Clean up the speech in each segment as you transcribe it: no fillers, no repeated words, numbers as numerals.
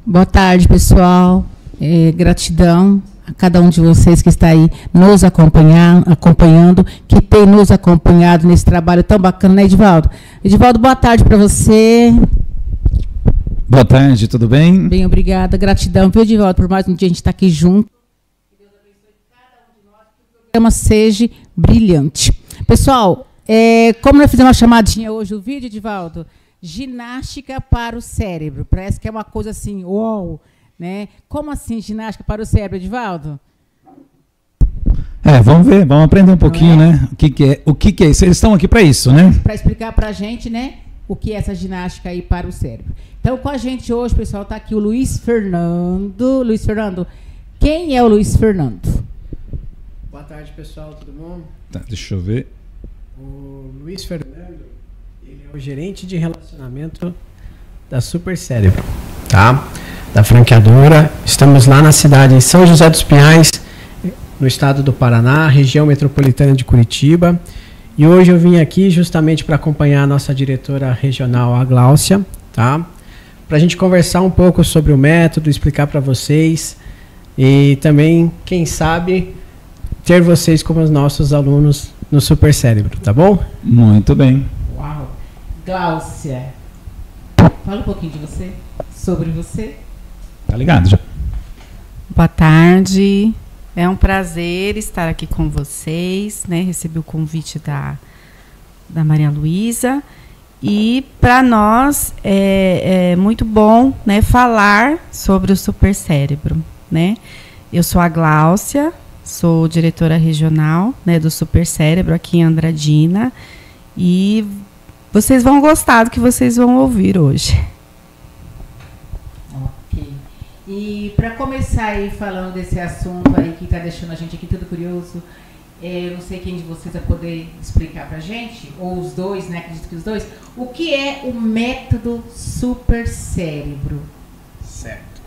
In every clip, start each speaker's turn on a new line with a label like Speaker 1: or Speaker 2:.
Speaker 1: Boa tarde, pessoal. Gratidão a cada um de vocês que está aí nos acompanhando, que tem nos acompanhado nesse trabalho tão bacana, né, Edivaldo? Edivaldo, boa tarde para você.
Speaker 2: Boa tarde, tudo bem?
Speaker 1: Bem, obrigada. Gratidão, viu, Edivaldo, por mais um dia a gente estar aqui junto. Que Deus abençoe cada um de nós, que o programa seja brilhante. Pessoal, como nós fizemos uma chamadinha hoje, o vídeo, Edivaldo, ginástica para o cérebro. Parece que é uma coisa assim, uau, né? Como assim ginástica para o cérebro, Edivaldo?
Speaker 2: Vamos ver, vamos aprender um pouquinho, né? O que é isso? Eles estão aqui para isso, né?
Speaker 1: Para explicar para a gente, né? O que é essa ginástica aí para o cérebro. Então, com a gente hoje, pessoal, está aqui o Luiz Fernando. Luiz Fernando, quem é o Luiz Fernando?
Speaker 3: Boa tarde, pessoal, tudo bom?
Speaker 2: Tá, deixa eu ver.
Speaker 3: O Luiz Fernando, ele é o gerente de relacionamento da Super Cérebro, tá? Da franqueadora. Estamos lá na cidade de São José dos Pinhais, no estado do Paraná, região metropolitana de Curitiba. E hoje eu vim aqui justamente para acompanhar a nossa diretora regional, a Gláucia, tá? Para a gente conversar um pouco sobre o método, explicar para vocês e também, quem sabe, ter vocês como os nossos alunos no Super Cérebro, tá bom?
Speaker 2: Muito bem.
Speaker 1: Uau! Gláucia, fala um pouquinho de você, sobre você.
Speaker 2: Tá ligado já?
Speaker 4: Boa tarde. É um prazer estar aqui com vocês, né? Recebi o convite da Maria Luísa e para nós é muito bom, né, falar sobre o Super Cérebro, né? Eu sou a Gláucia, sou diretora regional, né, do Super Cérebro aqui em Andradina e vocês vão gostar do que vocês vão ouvir hoje.
Speaker 1: E para começar aí falando desse assunto aí que está deixando a gente aqui tudo curioso, eu não sei quem de vocês vai poder explicar para a gente, ou os dois, né, acredito que os dois, o que é o método Super Cérebro?
Speaker 3: Certo.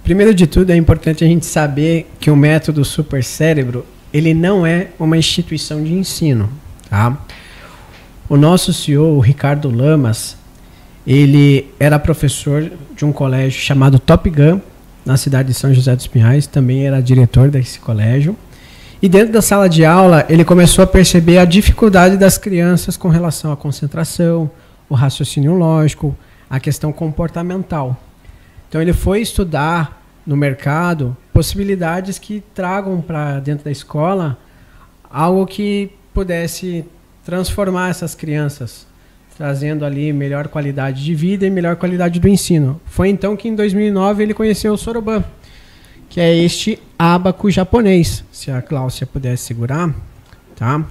Speaker 3: Primeiro de tudo, é importante a gente saber que o método Super Cérebro, ele não é uma instituição de ensino, tá? O nosso CEO, o Ricardo Lamas, ele era professor de um colégio chamado Top Gun, na cidade de São José dos Pinhais, também era diretor desse colégio. E dentro da sala de aula, ele começou a perceber a dificuldade das crianças com relação à concentração, o raciocínio lógico, a questão comportamental. Então ele foi estudar no mercado possibilidades que tragam para dentro da escola algo que pudesse transformar essas crianças, trazendo ali melhor qualidade de vida e melhor qualidade do ensino. Foi então que em 2009 ele conheceu o Soroban, que é este ábaco japonês. Se a Cláudia pudesse segurar, tá?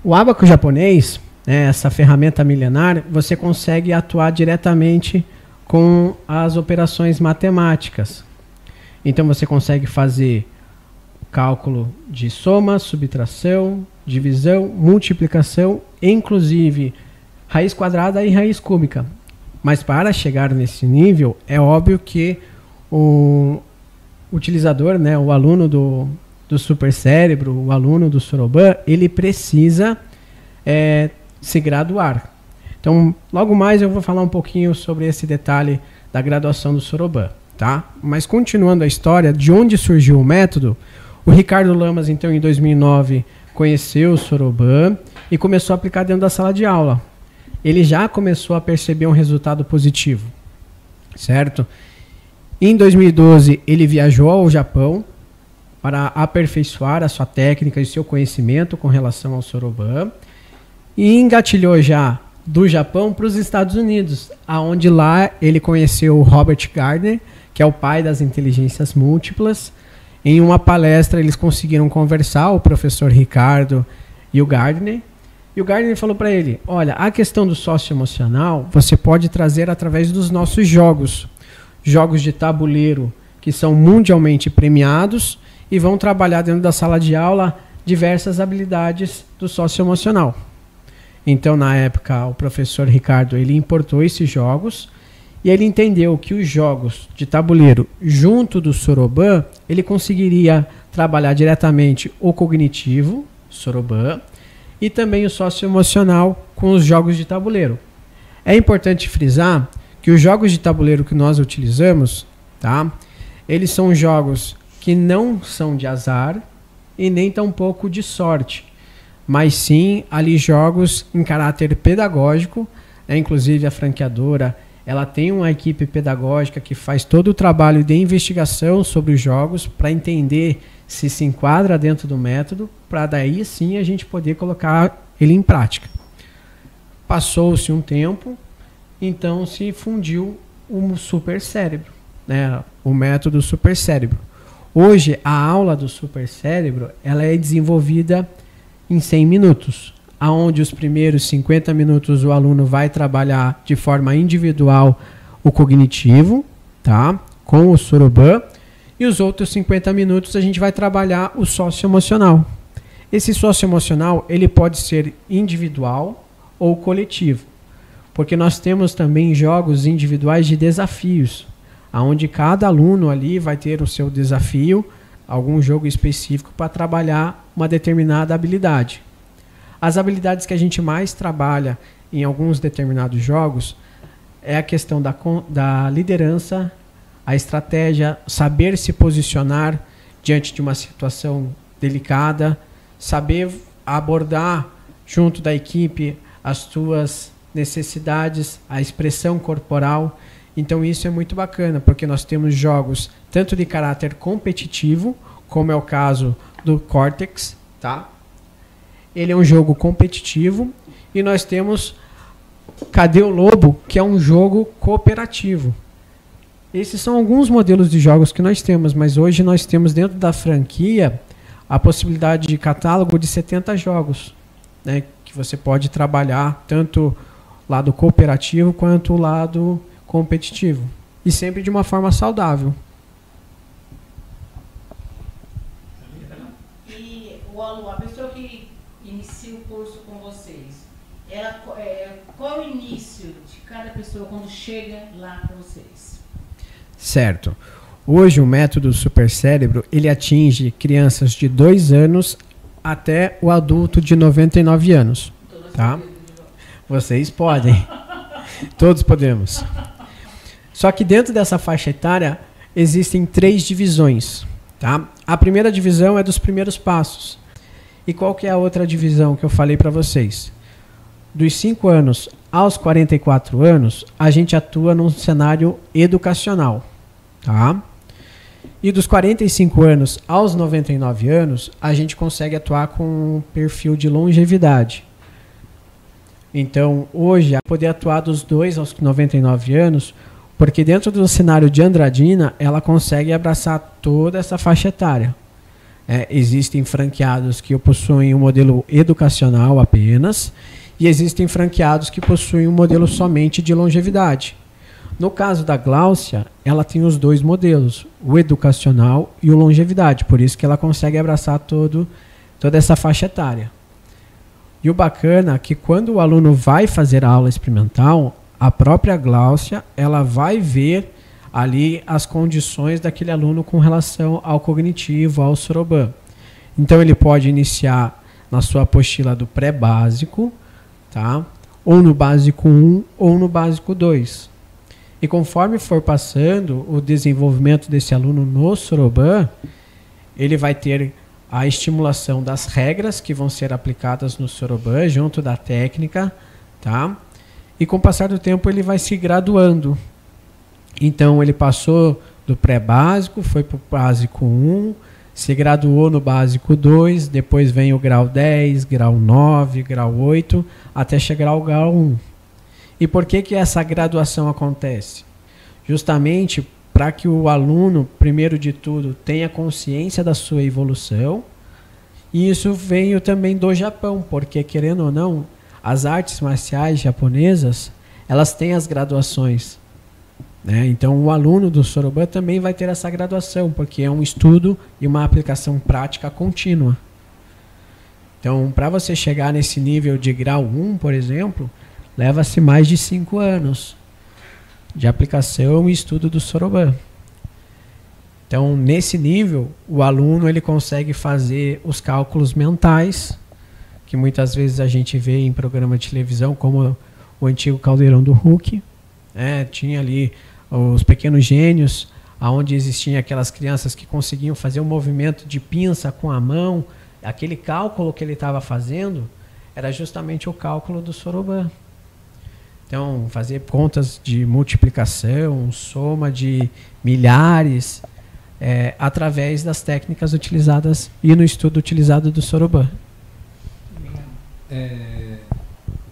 Speaker 3: O ábaco japonês, né, essa ferramenta milenar, você consegue atuar diretamente com as operações matemáticas. Então você consegue fazer cálculo de soma, subtração, divisão, multiplicação, inclusive raiz quadrada e raiz cúbica. Mas para chegar nesse nível, é óbvio que o utilizador, né, o aluno do Super Cérebro, o aluno do Soroban, ele precisa se graduar. Então, logo mais eu vou falar um pouquinho sobre esse detalhe da graduação do Soroban, tá? Mas continuando a história, de onde surgiu o método, o Ricardo Lamas, então, em 2009, conheceu o Soroban e começou a aplicar dentro da sala de aula. Ele já começou a perceber um resultado positivo, certo? Em 2012, ele viajou ao Japão para aperfeiçoar a sua técnica e seu conhecimento com relação ao Soroban e engatilhou já do Japão para os Estados Unidos, aonde lá ele conheceu o Robert Gardner, que é o pai das inteligências múltiplas. Em uma palestra eles conseguiram conversar, o professor Ricardo e o Gardner. E o Gardner falou para ele, olha, a questão do socioemocional você pode trazer através dos nossos jogos. Jogos de tabuleiro que são mundialmente premiados e vão trabalhar dentro da sala de aula diversas habilidades do socioemocional. Então, na época, o professor Ricardo ele importou esses jogos e ele entendeu que os jogos de tabuleiro junto do Soroban, ele conseguiria trabalhar diretamente o cognitivo, Soroban, e também o socioemocional com os jogos de tabuleiro. É importante frisar que os jogos de tabuleiro que nós utilizamos, tá? Eles são jogos que não são de azar e nem tampouco de sorte, mas sim ali jogos em caráter pedagógico, né? Inclusive a franqueadora, ela tem uma equipe pedagógica que faz todo o trabalho de investigação sobre os jogos para entender se enquadra dentro do método, para daí sim a gente poder colocar ele em prática. Passou-se um tempo, então se fundiu o supercérebro, né? O método supercérebro. Hoje a aula do supercérebro ela é desenvolvida em 100 minutos. Onde os primeiros 50 minutos o aluno vai trabalhar de forma individual o cognitivo, tá? Com o Soroban, e os outros 50 minutos a gente vai trabalhar o socioemocional. Esse socioemocional ele pode ser individual ou coletivo, porque nós temos também jogos individuais de desafios, onde cada aluno ali vai ter o seu desafio, algum jogo específico para trabalhar uma determinada habilidade. As habilidades que a gente mais trabalha em alguns determinados jogos é a questão da liderança, a estratégia, saber se posicionar diante de uma situação delicada, saber abordar junto da equipe as suas necessidades, a expressão corporal. Então isso é muito bacana, porque nós temos jogos tanto de caráter competitivo, como é o caso do Cortex, tá? Ele é um jogo competitivo, e nós temos Cadê o Lobo, que é um jogo cooperativo. Esses são alguns modelos de jogos que nós temos, mas hoje nós temos dentro da franquia a possibilidade de catálogo de 70 jogos, né, que você pode trabalhar tanto o lado cooperativo quanto o lado competitivo, e sempre de uma forma saudável.
Speaker 1: E a pessoa que inicia o curso com vocês, qual é o início de cada pessoa quando chega lá para vocês?
Speaker 3: Certo. Hoje o método supercérebro ele atinge crianças de 2 anos até o adulto de 99 anos. Tá? Vocês podem. Todos podemos. Só que dentro dessa faixa etária existem 3 divisões. Tá? A primeira divisão é dos primeiros passos. E qual que é a outra divisão que eu falei para vocês? Dos 5 anos aos 44 anos, a gente atua num cenário educacional. Tá? E dos 45 anos aos 99 anos, a gente consegue atuar com um perfil de longevidade. Então, hoje, poder atuar dos 2 aos 99 anos, porque dentro do cenário de Andradina, ela consegue abraçar toda essa faixa etária. Existem franqueados que possuem um modelo educacional apenas, e existem franqueados que possuem um modelo somente de longevidade. No caso da Gláucia, ela tem os 2 modelos, o educacional e o longevidade, por isso que ela consegue abraçar toda essa faixa etária. E o bacana é que quando o aluno vai fazer a aula experimental, a própria Gláucia ela vai ver ali as condições daquele aluno com relação ao cognitivo, ao Soroban. Então ele pode iniciar na sua apostila do pré-básico, tá? Ou no básico 1 ou no básico 2. E conforme for passando o desenvolvimento desse aluno no Soroban, ele vai ter a estimulação das regras que vão ser aplicadas no Soroban, junto da técnica, tá? E com o passar do tempo ele vai se graduando. Então ele passou do pré-básico, foi para o básico 1, se graduou no básico 2, depois vem o grau 10, grau 9, grau 8, até chegar ao grau 1. E por que essa graduação acontece? Justamente para que o aluno, primeiro de tudo, tenha consciência da sua evolução. E isso veio também do Japão, porque, querendo ou não, as artes marciais japonesas, elas têm as graduações. Né? Então, o aluno do Soroban também vai ter essa graduação, porque é um estudo e uma aplicação prática contínua. Então, para você chegar nesse nível de grau 1, por exemplo, leva-se mais de 5 anos de aplicação e estudo do Soroban. Então, nesse nível, o aluno ele consegue fazer os cálculos mentais, que muitas vezes a gente vê em programa de televisão, como o antigo Caldeirão do Hulk, né? Tinha ali os pequenos gênios, onde existiam aquelas crianças que conseguiam fazer um movimento de pinça com a mão. Aquele cálculo que ele estava fazendo era justamente o cálculo do Soroban. Então, fazer contas de multiplicação, soma de milhares, através das técnicas utilizadas e no estudo utilizado do Soroban.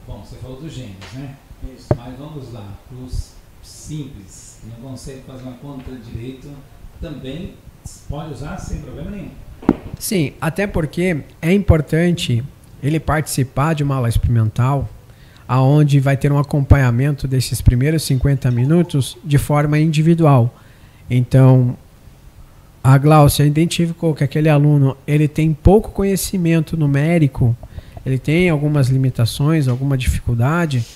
Speaker 2: Bom, você falou dos gênios, né? Isso. Mas vamos lá, para os simples, que não conseguem fazer uma conta direito, também pode usar sem problema nenhum.
Speaker 3: Sim, até porque é importante ele participar de uma aula experimental, aonde vai ter um acompanhamento desses primeiros 50 minutos de forma individual. Então, a Gláucia identificou que aquele aluno ele tem pouco conhecimento numérico, ele tem algumas limitações, alguma dificuldade,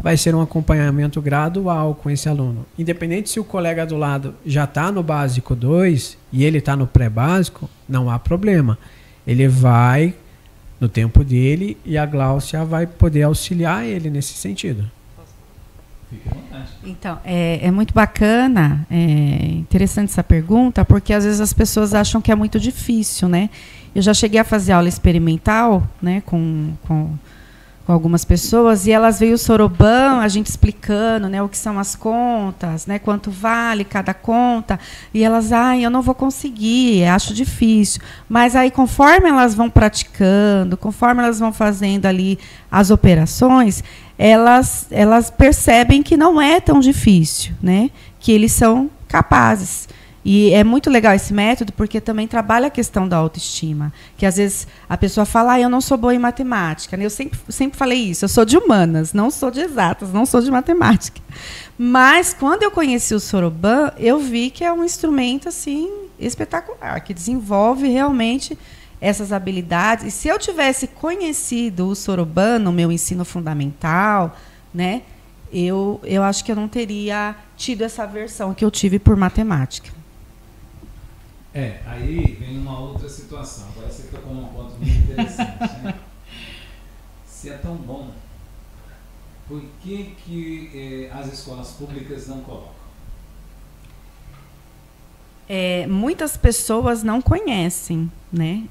Speaker 3: vai ser um acompanhamento gradual com esse aluno. Independente se o colega do lado já está no básico 2 e ele está no pré-básico, não há problema. Ele vai no tempo dele e a Gláucia vai poder auxiliar ele nesse sentido.
Speaker 2: Fique à vontade.
Speaker 4: Então, é muito bacana, interessante essa pergunta, porque às vezes as pessoas acham que é muito difícil, né? Eu já cheguei a fazer aula experimental, né, com algumas pessoas, e elas veem o Soroban, a gente explicando, né, o que são as contas, né, quanto vale cada conta, e elas, eu não vou conseguir, acho difícil. Mas aí, conforme elas vão praticando, conforme elas vão fazendo ali as operações, elas percebem que não é tão difícil, né, que eles são capazes. E é muito legal esse método, porque também trabalha a questão da autoestima. Que às vezes a pessoa fala, eu não sou boa em matemática. Eu sempre falei isso, eu sou de humanas, não sou de exatas, não sou de matemática. Mas quando eu conheci o Soroban, eu vi que é um instrumento assim espetacular, que desenvolve realmente essas habilidades. E se eu tivesse conhecido o Soroban no meu ensino fundamental, né, eu acho que eu não teria tido essa aversão que eu tive por matemática.
Speaker 2: Aí vem uma outra situação. Agora você tocou num ponto muito interessante, né? Se é tão bom, por que as escolas públicas não colocam?
Speaker 4: Muitas pessoas não conhecem, né?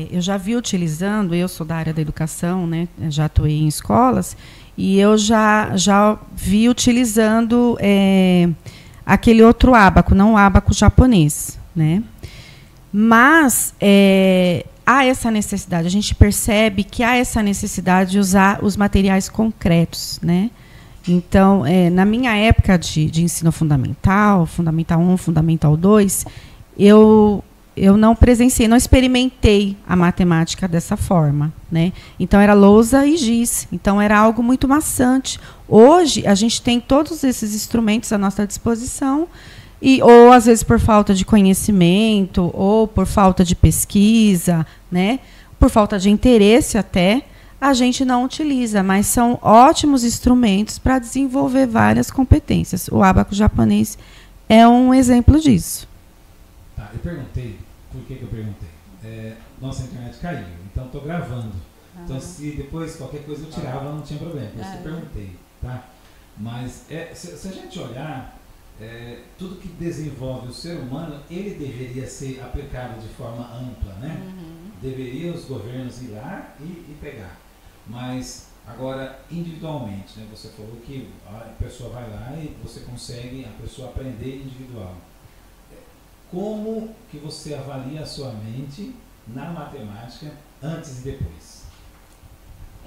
Speaker 4: Eu já vi utilizando, eu sou da área da educação, né? Já atuei em escolas, e eu já vi utilizando aquele outro ábaco, não o ábaco japonês, né? Mas há essa necessidade, a gente percebe que há essa necessidade de usar os materiais concretos, né? Então, na minha época de ensino fundamental, Fundamental 1, Fundamental 2, eu não presenciei, não experimentei a matemática dessa forma, né? Então, era lousa e giz, então era algo muito maçante. Hoje, a gente tem todos esses instrumentos à nossa disposição, ou às vezes por falta de conhecimento, ou por falta de pesquisa, né? Por falta de interesse até, a gente não utiliza, mas são ótimos instrumentos para desenvolver várias competências. O ábaco japonês é um exemplo disso.
Speaker 2: Tá, eu perguntei, por que eu perguntei? Nossa internet caiu, então estou gravando. Então, se depois qualquer coisa eu tirava, não tinha problema. Por isso que eu perguntei, tá? Mas se a gente olhar, tudo que desenvolve o ser humano, ele deveria ser aplicado de forma ampla, né? Deveria os governos ir lá e pegar. Mas, agora, individualmente, né? Você falou que a pessoa vai lá e você consegue a pessoa aprender individual. Como que você avalia a sua mente na matemática antes e depois?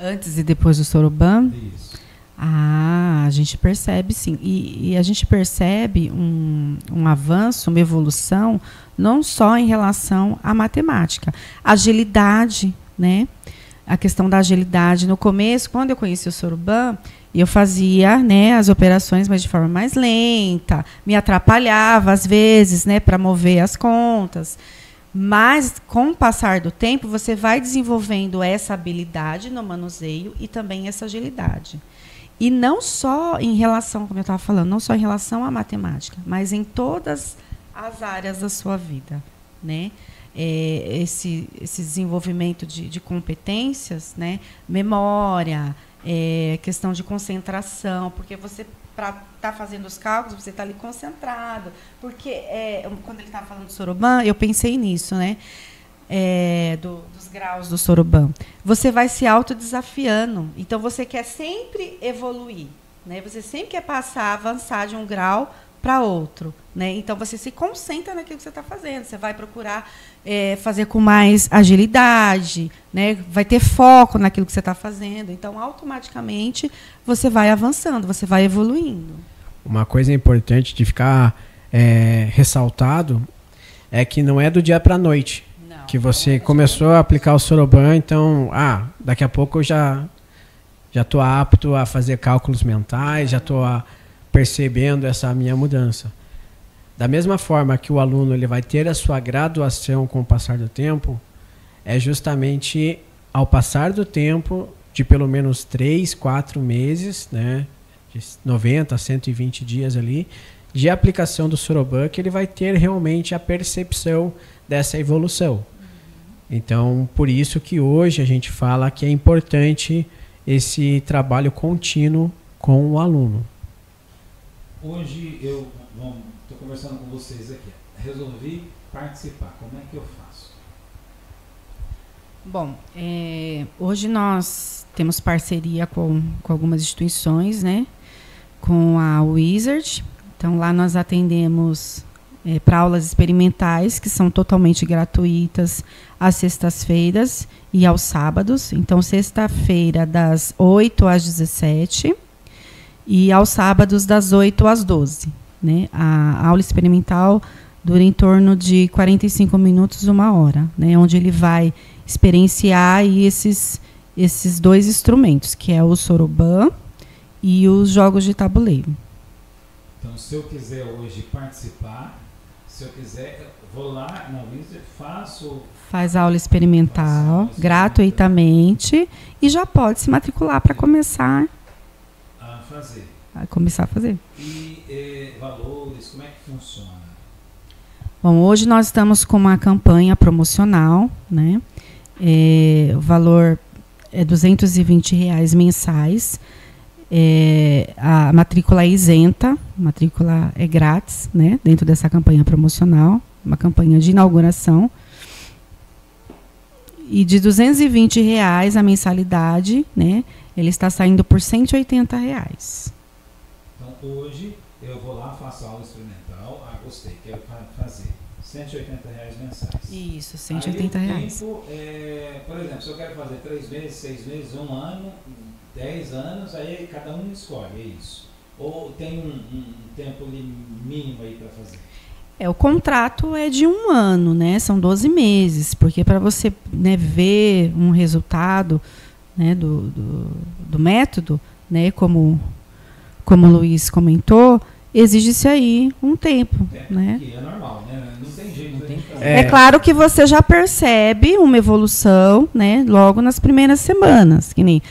Speaker 2: Antes e depois do Soroban? Isso.
Speaker 4: A gente percebe, sim. E a gente percebe um avanço, uma evolução, não só em relação à matemática. Agilidade, né? A questão da agilidade. No começo, quando eu conheci o Soroban, eu fazia, né, as operações, mas de forma mais lenta, me atrapalhava, às vezes, né, para mover as contas. Mas, com o passar do tempo, você vai desenvolvendo essa habilidade no manuseio e também essa agilidade. E não só em relação, como eu estava falando, não só em relação à matemática, mas em todas as áreas da sua vida, né? Esse desenvolvimento de competências, né? Memória, questão de concentração, porque você, para estar fazendo os cálculos, você está ali concentrado. Porque quando ele estava falando do soroban, eu pensei nisso, né? Dos graus do soroban. Você vai se autodesafiando. Então, você quer sempre evoluir, né? Você sempre quer avançar de um grau para outro, né? Então, você se concentra naquilo que você está fazendo. Você vai procurar fazer com mais agilidade, né? Vai ter foco naquilo que você está fazendo. Então, automaticamente, você vai avançando, você vai evoluindo.
Speaker 3: Uma coisa importante de ficar ressaltado é que não é do dia para a noite. Não, que você começou a aplicar o soroban, então, daqui a pouco eu já estou apto a fazer cálculos mentais, já estou percebendo essa minha mudança. Da mesma forma que o aluno ele vai ter a sua graduação com o passar do tempo, é justamente ao passar do tempo, de pelo menos 3, 4 meses, né, de 90 a 120 dias ali, de aplicação do soroban, que ele vai ter realmente a percepção dessa evolução. Então, por isso que hoje a gente fala que é importante esse trabalho contínuo com o aluno.
Speaker 2: Hoje eu estou conversando com vocês aqui. Resolvi participar. Como é que eu faço?
Speaker 4: Bom, hoje nós temos parceria com algumas instituições, né? Com a Wizard. Então, lá nós atendemos para aulas experimentais, que são totalmente gratuitas, às sextas-feiras e aos sábados. Então, sexta-feira, das 8 às 17 e aos sábados, das 8 às 12. Né? A aula experimental dura em torno de 45 minutos, 1 hora, né? Onde ele vai experienciar aí esses 2 instrumentos, que é o soroban e os jogos de tabuleiro.
Speaker 2: Então, se eu quiser hoje participar, se eu quiser, vou lá na Wizard, faz a aula experimental
Speaker 4: gratuitamente e já pode se matricular para começar a fazer.
Speaker 2: E valores, como é que funciona?
Speaker 4: Bom, hoje nós estamos com uma campanha promocional, né? O valor é R$220 mensais. A matrícula é isenta, a matrícula é grátis, né? Dentro dessa campanha promocional, uma campanha de inauguração. E de R$220 a mensalidade, né? Ele está saindo por R$180.
Speaker 2: Então, hoje, eu vou lá, faço a aula experimental. Gostei, quero fazer. R$180 mensais.
Speaker 4: Isso, R$180.
Speaker 2: Aí, o tempo, por exemplo, se eu quero fazer 3 meses, 6 meses, 1 ano, 10 anos, aí cada um escolhe, é isso? Ou tem um tempo mínimo aí para fazer?
Speaker 4: O contrato é de 1 ano, né? São 12 meses, porque para você, né, ver um resultado, né, do método, né, como o Luiz comentou, exige-se aí um tempo, né?
Speaker 2: Que é normal, né? Não tem jeito. Não tem
Speaker 4: É claro que você já percebe uma evolução, né, logo nas primeiras semanas, que nem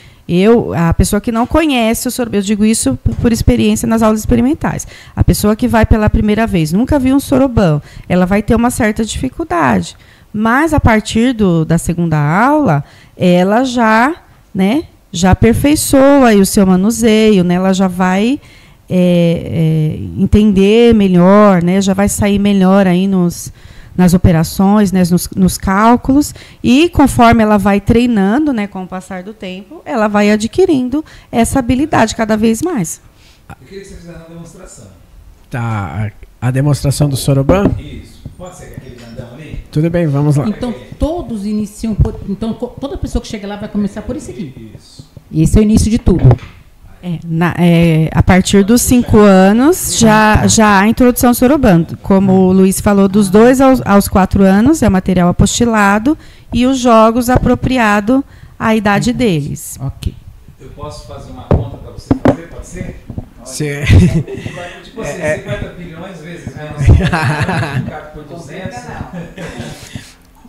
Speaker 4: a pessoa que não conhece o soroban, eu digo isso por experiência nas aulas experimentais. A pessoa que vai pela primeira vez, nunca viu um soroban, ela vai ter uma certa dificuldade. Mas a partir da segunda aula, ela já, né, já aperfeiçoa aí o seu manuseio, né, ela já vai entender melhor, né, já vai sair melhor aí nas operações, né, nos cálculos, e conforme ela vai treinando, né, com o passar do tempo, ela vai adquirindo essa habilidade cada vez mais.
Speaker 2: Eu queria que você fizesse uma demonstração.
Speaker 3: Tá, a demonstração do soroban?
Speaker 2: Isso. Pode ser aquele grandão ali?
Speaker 3: Tudo bem, vamos lá.
Speaker 1: Então, todos iniciam então, toda pessoa que chega lá vai começar por isso aqui.
Speaker 2: Isso.
Speaker 1: Esse é o início de tudo.
Speaker 4: A partir dos 5 anos já há a introdução ao soroban. Como o Luiz falou, dos 2 aos 4 anos é material apostilado e os jogos apropriado à idade deles.
Speaker 1: Ok.
Speaker 2: Eu posso fazer uma conta para você fazer? Pode ser?
Speaker 3: Sim.
Speaker 2: Tipo assim, 50 bilhões vezes menos por 200.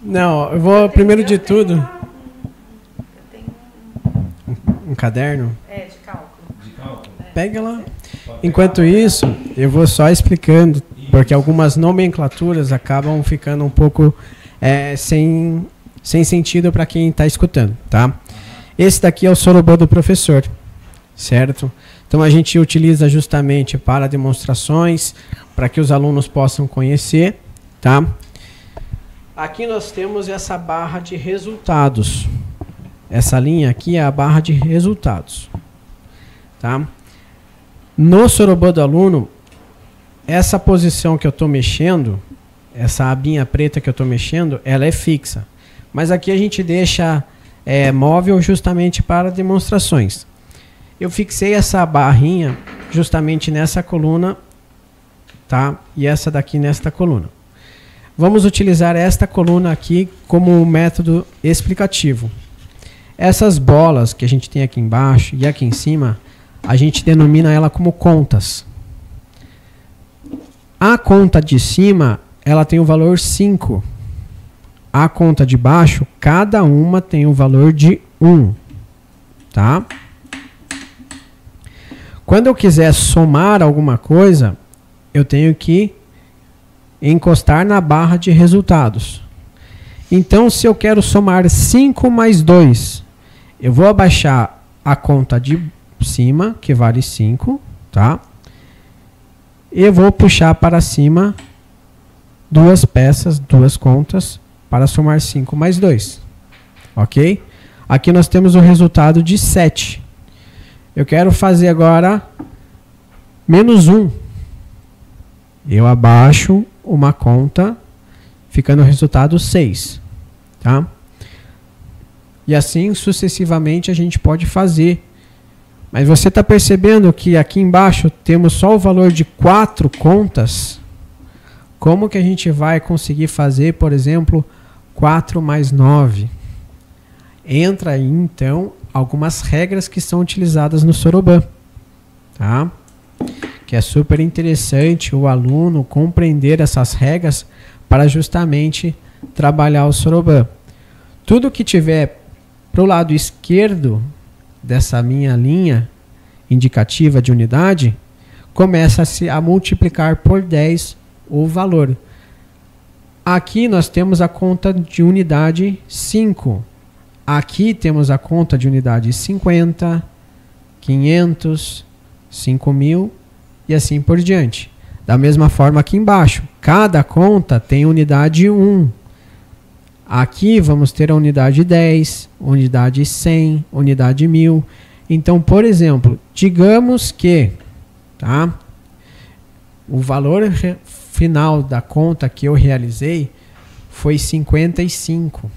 Speaker 3: Não, eu vou, primeiro de tudo... Um caderno?
Speaker 4: De cálculo.
Speaker 3: Pega lá. Enquanto isso, eu vou só explicando, porque algumas nomenclaturas acabam ficando um pouco sem sentido para quem está escutando, tá? Esse daqui é o sorobã do professor, certo? Então a gente utiliza justamente para demonstrações, para que os alunos possam conhecer, tá? Aqui nós temos essa barra de resultados. Essa linha aqui é a barra de resultados, tá? No sorobã do aluno, essa posição que eu estou mexendo, essa abinha preta que eu estou mexendo, ela é fixa. Mas aqui a gente deixa móvel justamente para demonstrações. Eu fixei essa barrinha justamente nessa coluna, tá? E essa daqui nesta coluna. Vamos utilizar esta coluna aqui como método explicativo. Essas bolas que a gente tem aqui embaixo e aqui em cima, a gente denomina ela como contas. A conta de cima, ela tem o valor 5. A conta de baixo, cada uma tem o valor de 1. Tá? Quando eu quiser somar alguma coisa, eu tenho que encostar na barra de resultados. Então, se eu quero somar 5 mais 2, eu vou abaixar a conta de cima, que vale 5, tá? E vou puxar para cima duas peças, duas contas, para somar 5 mais 2. Ok? Aqui nós temos o resultado de 7. Eu quero fazer agora menos 1. Eu abaixo uma conta, ficando o resultado 6. Tá? E assim sucessivamente a gente pode fazer. Mas você está percebendo que aqui embaixo temos só o valor de 4 contas? Como que a gente vai conseguir fazer, por exemplo, 4 mais 9? Entra aí, então, algumas regras que são utilizadas no sorobã. Tá? Que é super interessante o aluno compreender essas regras para justamente trabalhar o sorobã. Tudo que tiver para o lado esquerdo dessa minha linha indicativa de unidade, começa-se a multiplicar por 10 o valor. Aqui nós temos a conta de unidade 5. Aqui temos a conta de unidade 50, 500, 5.000 e assim por diante. Da mesma forma aqui embaixo, cada conta tem unidade 1. Aqui vamos ter a unidade 10, unidade 100, unidade 1000. Então, por exemplo, digamos que, tá, o valor final da conta que eu realizei foi 55.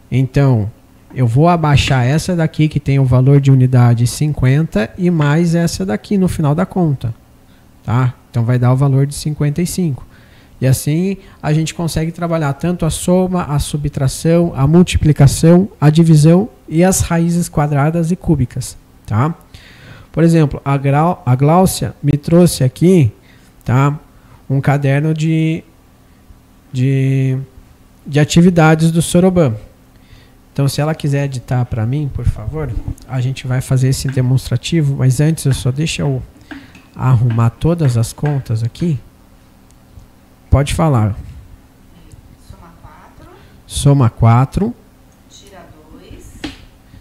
Speaker 3: Então, eu vou abaixar essa daqui que tem o valor de unidade 50 e mais essa daqui no final da conta. Tá? Então, vai dar o valor de 55. E assim a gente consegue trabalhar tanto a soma, a subtração, a multiplicação, a divisão e as raízes quadradas e cúbicas. Tá? Por exemplo, a Gláucia me trouxe aqui, tá, um caderno de atividades do sorobã. Então, se ela quiser editar para mim, por favor, a gente vai fazer esse demonstrativo, mas antes deixa eu arrumar todas as contas aqui. Pode falar. Soma 4.
Speaker 4: Tira 2.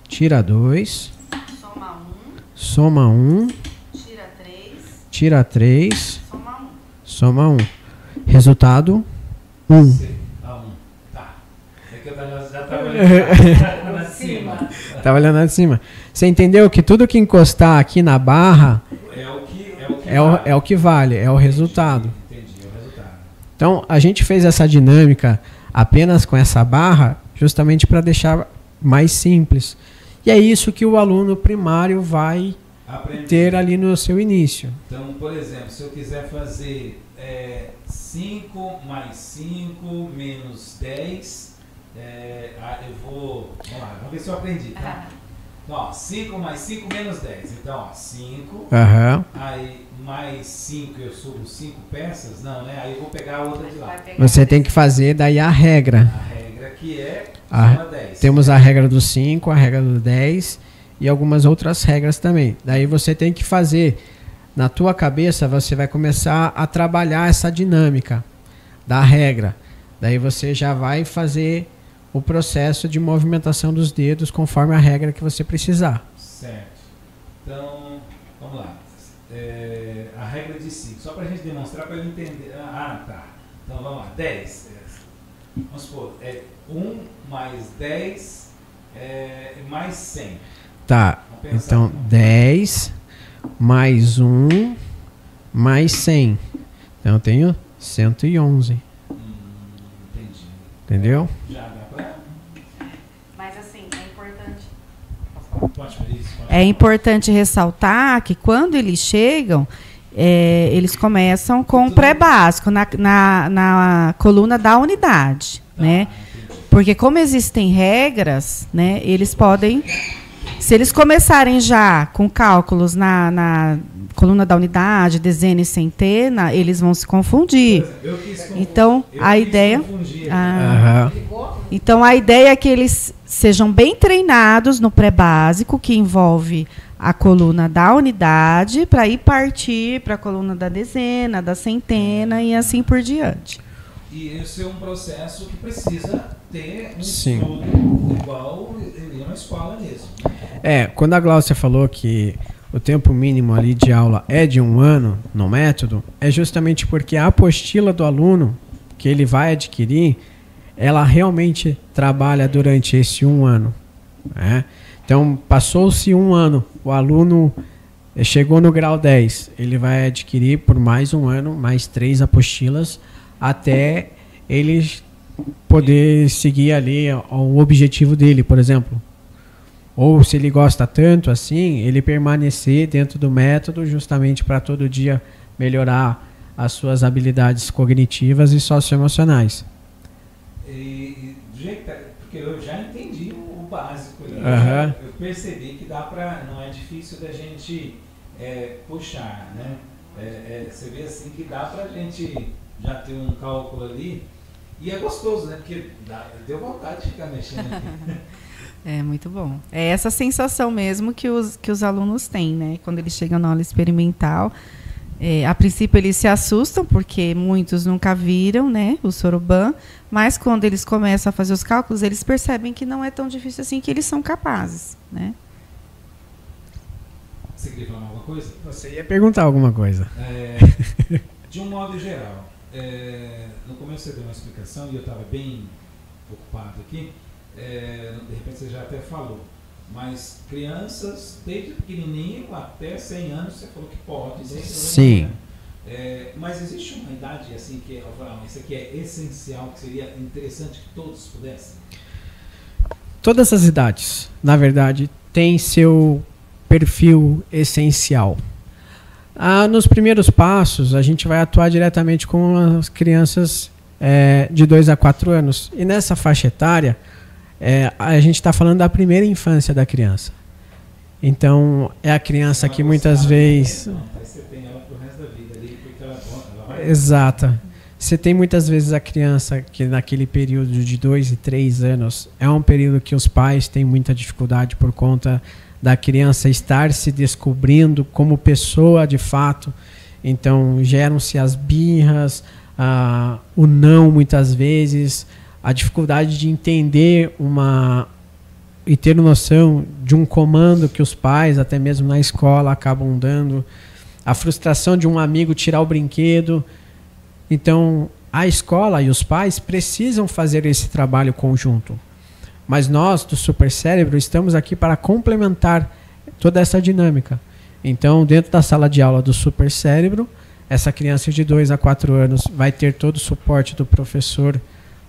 Speaker 3: Tira 2.
Speaker 4: Soma 1.
Speaker 3: Soma 1.
Speaker 4: Tira 3.
Speaker 3: Tira 3.
Speaker 4: Soma 1.
Speaker 3: Soma 1. Resultado 1.
Speaker 2: Tá. É que eu já estava olhando lá cima.
Speaker 3: Estava olhando lá de cima. Você entendeu que tudo que encostar aqui na barra é o que vale, é o resultado. Então, a gente fez essa dinâmica apenas com essa barra, justamente para deixar mais simples. E é isso que o aluno primário vai ter ali no seu início.
Speaker 2: Então, por exemplo, se eu quiser fazer 5 mais 5 menos 10, eu vou... Vamos lá, vamos ver se eu aprendi, tá? Então, ó, 5 mais 5 menos 10. Então, ó, 5.
Speaker 3: Uhum.
Speaker 2: Aí, mais 5, eu subo 5 peças? Não, né? Aí eu vou pegar a outra de lá.
Speaker 3: Você tem que fazer daí a regra.
Speaker 2: A regra que é soma 10.
Speaker 3: Temos a regra do 5, a regra do 10 e algumas outras regras também. Daí você tem que fazer, na tua cabeça, você vai começar a trabalhar essa dinâmica da regra. Daí você já vai fazer o processo de movimentação dos dedos conforme a regra que você precisar.
Speaker 2: Certo. Então, vamos lá. A regra de 5, só para a gente demonstrar, para ele entender. Tá. Então, vamos lá. 10. Vamos supor, 1 mais 10 mais 100.
Speaker 3: Tá, então 10 mais 1 mais 100. Então eu tenho 111.
Speaker 2: Entendi.
Speaker 3: Entendeu?
Speaker 2: Já dá para...
Speaker 4: Mas assim, é importante.
Speaker 2: Pode fazer isso.
Speaker 4: É importante ressaltar que quando eles chegam, eles começam com o pré-básico na coluna da unidade, né? Porque como existem regras, né, eles podem, se eles começarem já com cálculos na coluna da unidade, dezena e centena, eles vão se confundir. Então a ideia, então a ideia é que eles sejam bem treinados no pré-básico, que envolve a coluna da unidade, para ir partir para a coluna da dezena, da centena e assim por diante.
Speaker 2: E esse é um processo que precisa ter um
Speaker 3: estudo
Speaker 2: igual ele na escola mesmo.
Speaker 3: Quando a Gláucia falou que o tempo mínimo ali de aula é de 1 ano no método, é justamente porque a apostila do aluno que ele vai adquirir, ela realmente trabalha durante esse 1 ano. Né? Então, passou-se 1 ano, o aluno chegou no grau 10, ele vai adquirir por mais 1 ano, mais 3 apostilas, até ele poder seguir ali o objetivo dele, por exemplo. Ou se ele gosta tanto assim, ele permanecer dentro do método justamente para todo dia melhorar as suas habilidades cognitivas e socioemocionais.
Speaker 2: Porque eu já entendi o básico. Eu percebi que dá para, não é difícil da gente puxar, né? Você vê assim que dá para a gente já ter um cálculo ali. E é gostoso, né? Porque deu vontade de ficar mexendo aqui.
Speaker 4: É muito bom. É essa sensação mesmo que os alunos têm, né? Quando eles chegam na aula experimental. A princípio eles se assustam, porque muitos nunca viram, né, o Soroban, mas quando eles começam a fazer os cálculos, eles percebem que não é tão difícil assim, que eles são capazes, né?
Speaker 2: Você queria falar alguma coisa?
Speaker 3: Você ia perguntar alguma coisa.
Speaker 2: De um modo geral, no começo você deu uma explicação e eu estava bem ocupado aqui, de repente você já até falou, mas crianças desde pequenininho até 100 anos você falou que pode,
Speaker 3: sim.
Speaker 2: Mas existe uma idade assim que isso aqui é essencial, que seria interessante que todos pudessem?
Speaker 3: Todas as idades, na verdade, têm seu perfil essencial. Nos primeiros passos, a gente vai atuar diretamente com as crianças de 2 a 4 anos. E nessa faixa etária, a gente está falando da primeira infância da criança. Então, é a criança que muitas vezes...
Speaker 2: Você tem ela pro resto da vida ali, porque ela vai...
Speaker 3: Exato. Você tem muitas vezes a criança que naquele período de 2 e 3 anos, é um período que os pais têm muita dificuldade por conta da criança estar se descobrindo como pessoa de fato. Então, geram-se as birras, o não muitas vezes, a dificuldade de entender e ter noção de um comando que os pais, até mesmo na escola, acabam dando, a frustração de um amigo tirar o brinquedo. Então, a escola e os pais precisam fazer esse trabalho conjunto. Mas nós, do Supercérebro, estamos aqui para complementar toda essa dinâmica. Então, dentro da sala de aula do Supercérebro, essa criança de 2 a 4 anos vai ter todo o suporte do professor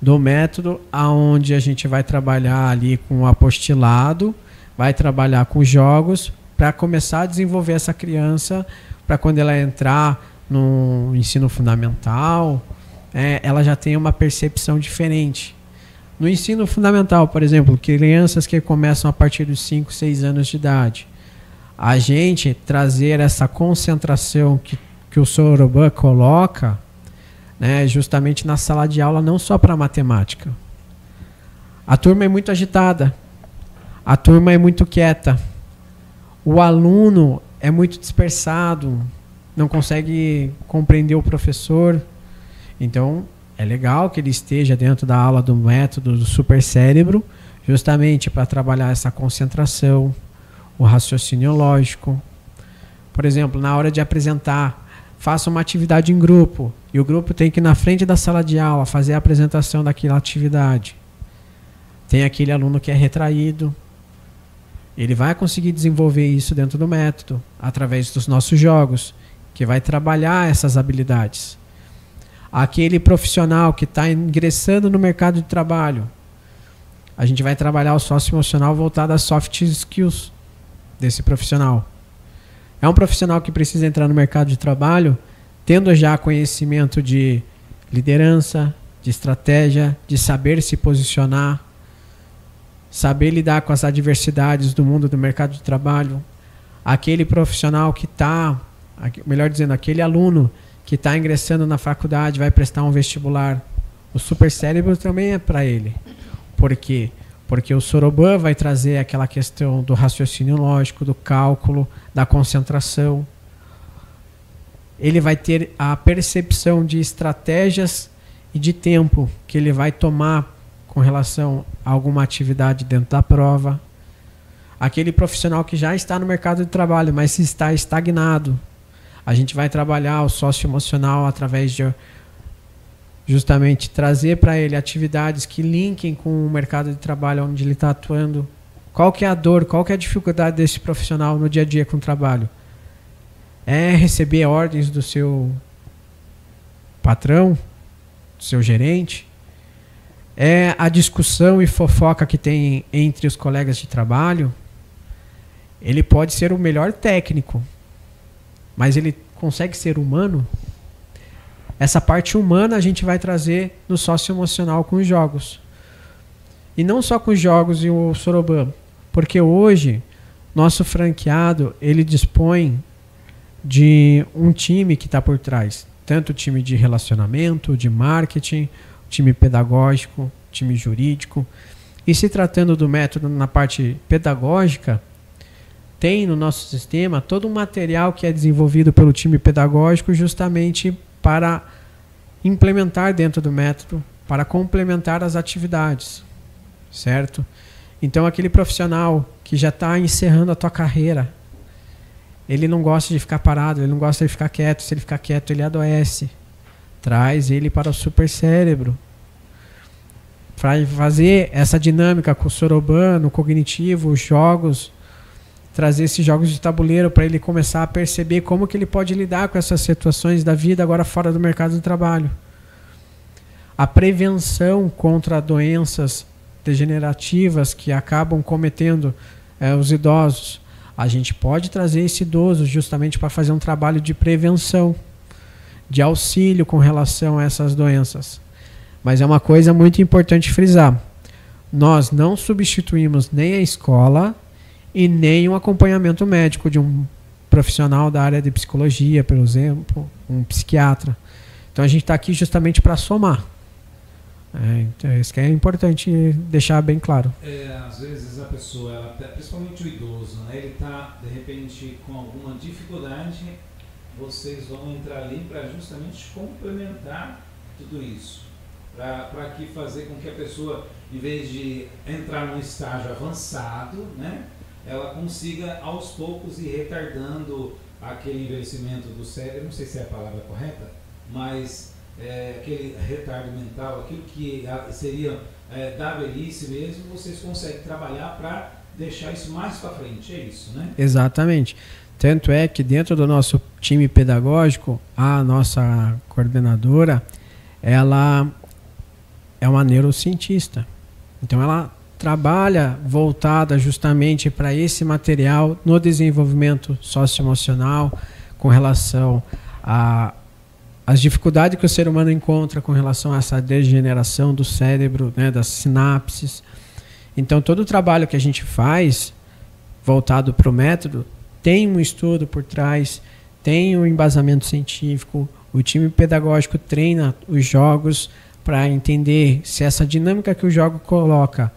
Speaker 3: do método, aonde a gente vai trabalhar ali com o apostilado, vai trabalhar com jogos, para começar a desenvolver essa criança, para quando ela entrar no ensino fundamental, ela já tem uma percepção diferente. No ensino fundamental, por exemplo, crianças que começam a partir dos 5, 6 anos de idade, a gente trazer essa concentração que o Soroban coloca, né, justamente na sala de aula, não só para matemática. A turma é muito agitada, a turma é muito quieta, o aluno é muito dispersado, não consegue compreender o professor. Então, É legal que ele esteja dentro da aula do método do supercérebro, justamente para trabalhar essa concentração, o raciocínio lógico. Por exemplo, na hora de apresentar, faça uma atividade em grupo, e o grupo tem que ir na frente da sala de aula fazer a apresentação daquela atividade. Tem aquele aluno que é retraído, ele vai conseguir desenvolver isso dentro do método, através dos nossos jogos, que vai trabalhar essas habilidades. Aquele profissional que está ingressando no mercado de trabalho, a gente vai trabalhar o socioemocional voltado às soft skills desse profissional. É um profissional que precisa entrar no mercado de trabalho tendo já conhecimento de liderança, de estratégia, de saber se posicionar, saber lidar com as adversidades do mundo do mercado de trabalho. Aquele profissional que está, melhor dizendo, aquele aluno que está ingressando na faculdade, vai prestar um vestibular. O supercérebro também é para ele. Por quê? Porque o Soroban vai trazer aquela questão do raciocínio lógico, do cálculo, da concentração. Ele vai ter a percepção de estratégias e de tempo que ele vai tomar com relação a alguma atividade dentro da prova. Aquele profissional que já está no mercado de trabalho, mas está estagnado, a gente vai trabalhar o socioemocional através de justamente trazer para ele atividades que linkem com o mercado de trabalho onde ele está atuando. Qual que é a dor, qual que é a dificuldade desse profissional no dia a dia com o trabalho? É receber ordens do seu patrão, do seu gerente? É a discussão e fofoca que tem entre os colegas de trabalho? Ele pode ser o melhor técnico, mas ele consegue ser humano? Essa parte humana a gente vai trazer no socioemocional com os jogos. E não só com os jogos e o Soroban, porque hoje nosso franqueado ele dispõe de um time que está por trás, tanto o time de relacionamento, de marketing, time pedagógico, time jurídico. E se tratando do método na parte pedagógica, tem no nosso sistema todo um material que é desenvolvido pelo time pedagógico justamente para implementar dentro do método, para complementar as atividades, certo? Então aquele profissional que já está encerrando a tua carreira, ele não gosta de ficar parado, ele não gosta de ficar quieto. Se ele ficar quieto, ele adoece. Traz ele para o supercérebro. Para fazer essa dinâmica com o Soroban, no cognitivo, os jogos, trazer esses jogos de tabuleiro para ele começar a perceber como que ele pode lidar com essas situações da vida agora fora do mercado de trabalho. A prevenção contra doenças degenerativas que acabam cometendo os idosos. A gente pode trazer esse idoso justamente para fazer um trabalho de prevenção, de auxílio com relação a essas doenças. Mas é uma coisa muito importante frisar. Nós não substituímos nem a escola e nem um acompanhamento médico de um profissional da área de psicologia, por exemplo, um psiquiatra. Então a gente está aqui justamente para somar. Então isso que é importante deixar bem claro.
Speaker 2: Às vezes a pessoa, principalmente o idoso, né, ele está de repente com alguma dificuldade, vocês vão entrar ali para justamente complementar tudo isso. Para que fazer com que a pessoa, em vez de entrar num estágio avançado, né, ela consiga aos poucos ir retardando aquele envelhecimento do cérebro, não sei se é a palavra correta, mas aquele retardo mental, aquilo que seria da velhice mesmo, vocês conseguem trabalhar para deixar isso mais para frente, é isso, né? Exatamente.
Speaker 3: Tanto é que dentro do nosso time pedagógico, a nossa coordenadora, ela é uma neurocientista. Então ela trabalha voltada justamente para esse material no desenvolvimento socioemocional com relação às dificuldades que o ser humano encontra com relação a essa degeneração do cérebro, né, das sinapses. Então todo o trabalho que a gente faz voltado para o método tem um estudo por trás, tem um embasamento científico, o time pedagógico treina os jogos para entender se essa dinâmica que o jogo coloca,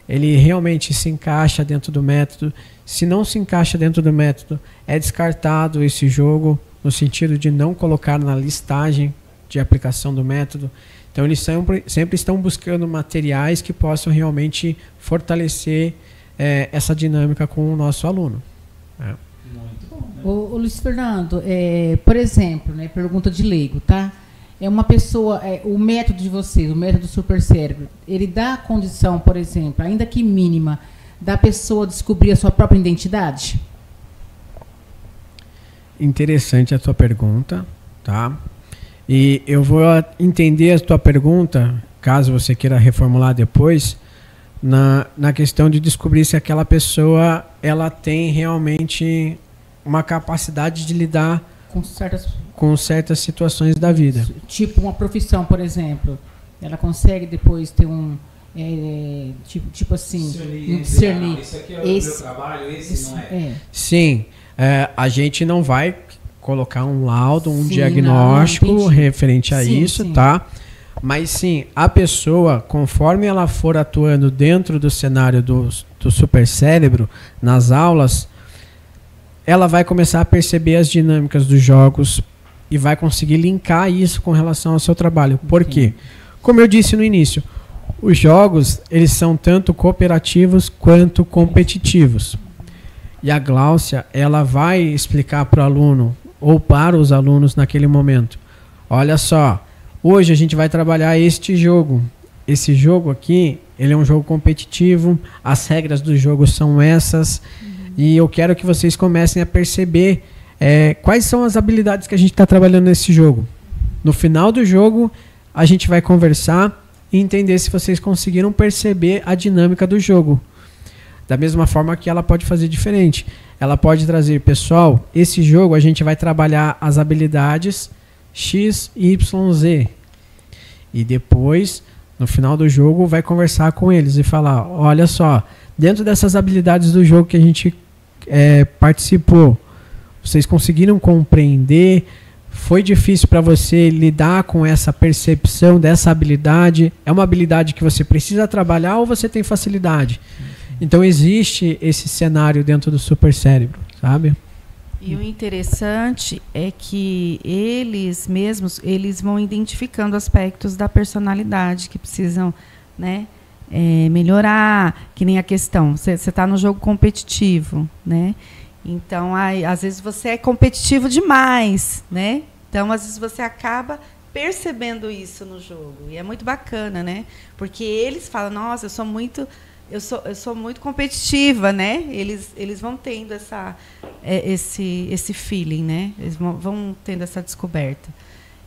Speaker 3: ele realmente se encaixa dentro do método. Se não se encaixa dentro do método, é descartado esse jogo, no sentido de não colocar na listagem de aplicação do método. Então, eles sempre estão buscando materiais que possam realmente fortalecer essa dinâmica com o nosso aluno. Né?
Speaker 1: Muito bom. Né? Ô, Luiz Fernando, por exemplo, né, pergunta de leigo, tá? Uma pessoa, o método de vocês, o método do super cérebro, ele dá a condição, por exemplo, ainda que mínima, da pessoa descobrir a sua própria identidade?
Speaker 3: Interessante a tua pergunta, tá? E eu vou entender a tua pergunta, caso você queira reformular depois, na questão de descobrir se aquela pessoa ela tem realmente uma capacidade de lidar com certas situações da vida.
Speaker 1: Tipo uma profissão, por exemplo. Ela consegue depois ter tipo assim, discernir.
Speaker 2: Isso aqui é o meu trabalho, esse não é.
Speaker 3: Sim, a gente não vai colocar um laudo, um diagnóstico referente a isso, tá? Mas sim, a pessoa, conforme ela for atuando dentro do cenário do supercérebro, nas aulas, ela vai começar a perceber as dinâmicas dos jogos e vai conseguir linkar isso com relação ao seu trabalho. Por quê? Como eu disse no início, os jogos, eles são tanto cooperativos quanto competitivos. E a Gláucia, ela vai explicar para o aluno, ou para os alunos naquele momento, olha só, hoje a gente vai trabalhar este jogo. Esse jogo aqui, ele é um jogo competitivo, as regras do jogo são essas, e eu quero que vocês comecem a perceber quais são as habilidades que a gente está trabalhando nesse jogo. No final do jogo, a gente vai conversar e entender se vocês conseguiram perceber a dinâmica do jogo. Da mesma forma que ela pode fazer diferente. Ela pode trazer, pessoal, esse jogo a gente vai trabalhar as habilidades X, Y, Z. E depois, no final do jogo, vai conversar com eles e falar, olha só, dentro dessas habilidades do jogo que a gente participou, vocês conseguiram compreender? Foi difícil para você lidar com essa percepção dessa habilidade? É uma habilidade que você precisa trabalhar ou você tem facilidade? Então existe esse cenário dentro do supercérebro, sabe?
Speaker 4: E o interessante é que eles mesmos, eles vão identificando aspectos da personalidade que precisam, né, melhorar, que nem a questão, você está no jogo competitivo, né? Então, às vezes você é competitivo demais, né? Então, às vezes você acaba percebendo isso no jogo. E é muito bacana, né? Porque eles falam, nossa, eu sou muito competitiva, né? Eles vão tendo esse feeling, né? Eles vão tendo essa descoberta.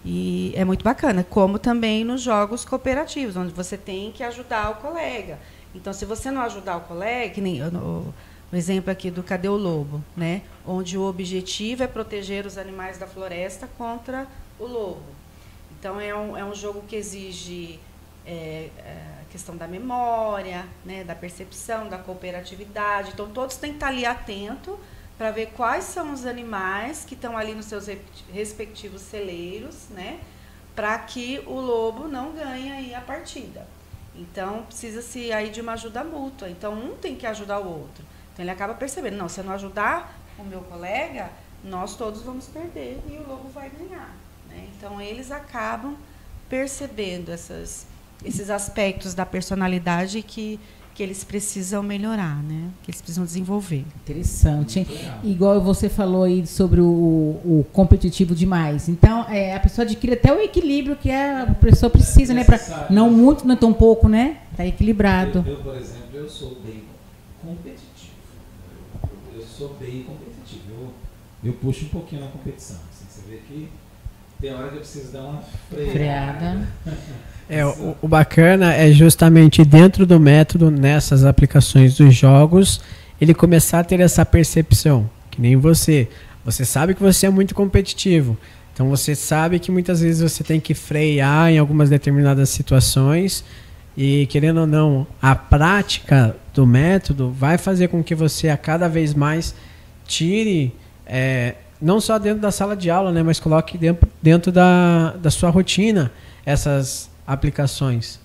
Speaker 4: E é muito bacana, como também nos jogos cooperativos, onde você tem que ajudar o colega. Então, se você não ajudar o colega, que nem o exemplo aqui do Cadê o Lobo, né? Onde o objetivo é proteger os animais da floresta contra o lobo. Então, é um jogo que exige a questão da memória, né? Da percepção, da cooperatividade. Então, todos têm que estar ali atentos para ver quais são os animais que estão ali nos seus respectivos celeiros, né? Para que o lobo não ganhe aí a partida. Então, precisa-se aí de uma ajuda mútua. Então, um tem que ajudar o outro. Então, ele acaba percebendo, não, se eu não ajudar o meu colega, nós todos vamos perder e o lobo vai ganhar, né? Então, eles acabam percebendo esses aspectos da personalidade que eles precisam melhorar, né? Que eles precisam desenvolver.
Speaker 1: Interessante, hein? Igual você falou aí sobre o competitivo demais. Então, a pessoa adquire até o equilíbrio que a pessoa precisa, né? Pra, não muito, não tão pouco, né? Tá equilibrado.
Speaker 2: Eu, por exemplo, eu sou bem competitivo. Eu sou bem competitivo. Eu puxo um pouquinho na competição. Assim, você vê que tem hora que eu preciso dar uma freada.
Speaker 3: O bacana é justamente dentro do método, nessas aplicações dos jogos, ele começar a ter essa percepção, que nem você. Você sabe que você é muito competitivo, então você sabe que muitas vezes você tem que frear em algumas determinadas situações e, querendo ou não, a prática do método vai fazer com que você a cada vez mais tire, não só dentro da sala de aula, né, mas coloque dentro da sua rotina essas aplicações.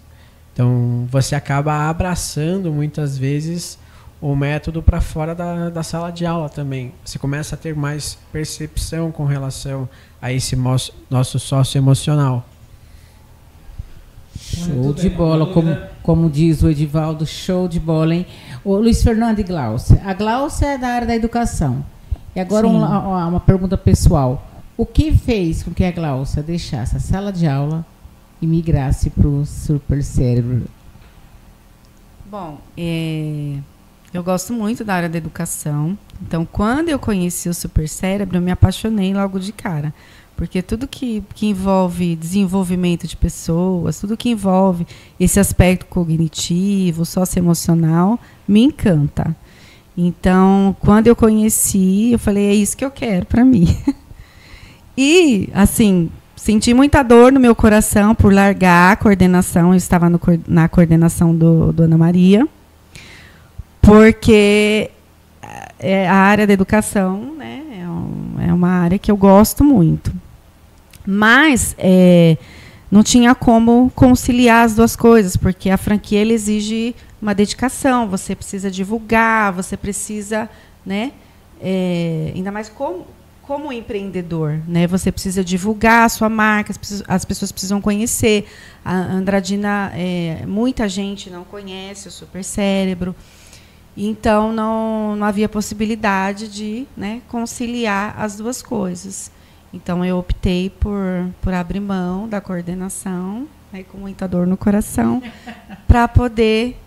Speaker 3: Então, você acaba abraçando muitas vezes o método para fora da sala de aula também. Você começa a ter mais percepção com relação a esse nosso sócio emocional.
Speaker 1: Show de bola, como diz o Edivaldo, show de bola, hein? O Luiz Fernando e Glaucia. A Glaucia é da área da educação. E agora uma pergunta pessoal. O que fez com que a Glaucia deixasse a sala de aula e migrasse para o Super Cérebro?
Speaker 4: Bom, eu gosto muito da área da educação. Então, quando eu conheci o Super Cérebro, eu me apaixonei logo de cara. Porque tudo que envolve desenvolvimento de pessoas, tudo que envolve esse aspecto cognitivo, socioemocional, me encanta. Então, quando eu conheci, eu falei, é isso que eu quero para mim. E, assim, senti muita dor no meu coração por largar a coordenação. Eu estava na coordenação do Ana Maria, porque a área da educação, né, é uma área que eu gosto muito. Mas não tinha como conciliar as duas coisas, porque a franquia ela exige uma dedicação, você precisa divulgar, você precisa, né, ainda mais como empreendedor, né, você precisa divulgar a sua marca, as pessoas precisam conhecer. A Andradina, muita gente não conhece o Super Cérebro, então não havia possibilidade de, né, conciliar as duas coisas. Então, eu optei por abrir mão da coordenação, né, com muita dor no coração, para poder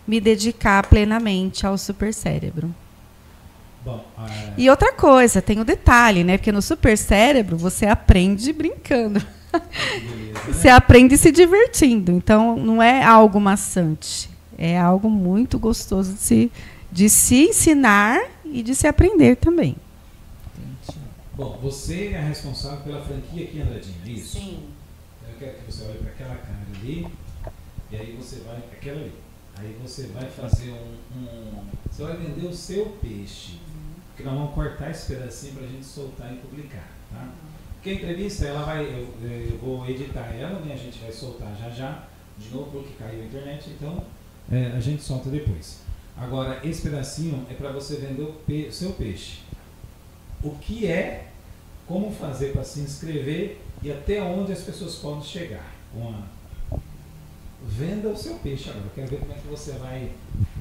Speaker 4: me dedicar plenamente ao Super Cérebro.
Speaker 2: Bom,
Speaker 4: E outra coisa, tem um detalhe, né? Porque no Super Cérebro você aprende brincando. Você aprende se divertindo. Então, não é algo maçante. É algo muito gostoso de se ensinar e de se aprender também.
Speaker 2: Bom, você é responsável pela franquia aqui, Andradinha, é isso?
Speaker 4: Sim.
Speaker 2: Eu quero que você olhe para aquela cara ali, e aí você vai, aquela ali, aí você vai fazer você vai vender o seu peixe, porque nós vamos cortar esse pedacinho para a gente soltar e publicar, tá? Porque a entrevista, eu vou editar ela, né, a gente vai soltar já, de novo porque caiu a internet, então a gente solta depois. Agora, esse pedacinho é para você vender o seu peixe. O que como fazer para se inscrever e até onde as pessoas podem chegar. Venda o seu peixe agora. Eu quero ver como é que você vai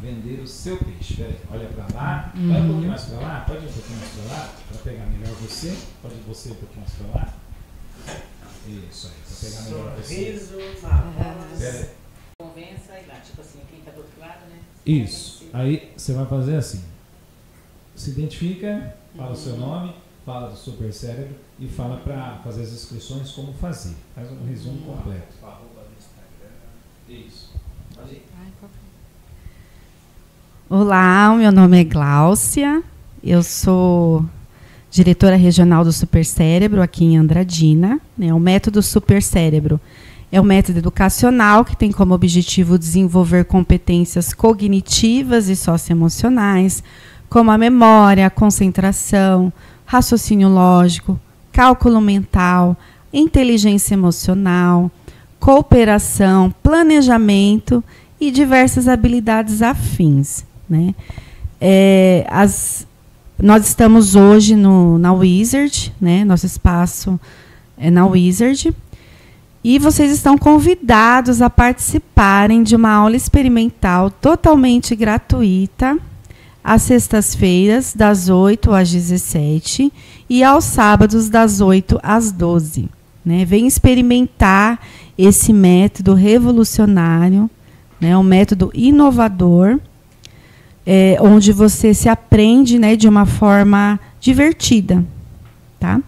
Speaker 2: vender o seu peixe. Peraí, olha para lá. Vai um pouquinho mais para lá. Pode ir um pouquinho mais para lá, para pegar melhor você. Pode ir você um pouquinho mais para lá. Isso aí, para pegar melhor você.
Speaker 3: Sorriso na voz.
Speaker 2: Peraí.
Speaker 1: Convença e lá, tipo assim, quem está do outro lado, né?
Speaker 2: Isso. Aí você vai fazer assim. Se identifica, fala o seu nome, fala do Super Cérebro e fala para fazer as inscrições como fazer. Faz um resumo completo. Isso. Pode ir.
Speaker 4: Olá, meu nome é Glaucia. Eu sou diretora regional do Super Cérebro aqui em Andradina. O método Super Cérebro é um método educacional que tem como objetivo desenvolver competências cognitivas e socioemocionais, como a memória, a concentração, raciocínio lógico, cálculo mental, inteligência emocional, cooperação, planejamento e diversas habilidades afins, né? Nós estamos hoje na Wizard, né? Nosso espaço é na Wizard. E vocês estão convidados a participarem de uma aula experimental totalmente gratuita, às sextas-feiras, das 8 às 17 e aos sábados, das 8 às 12. Né? Vem experimentar esse método revolucionário, né? Um método inovador, onde você se aprende, né, de uma forma divertida. Tá?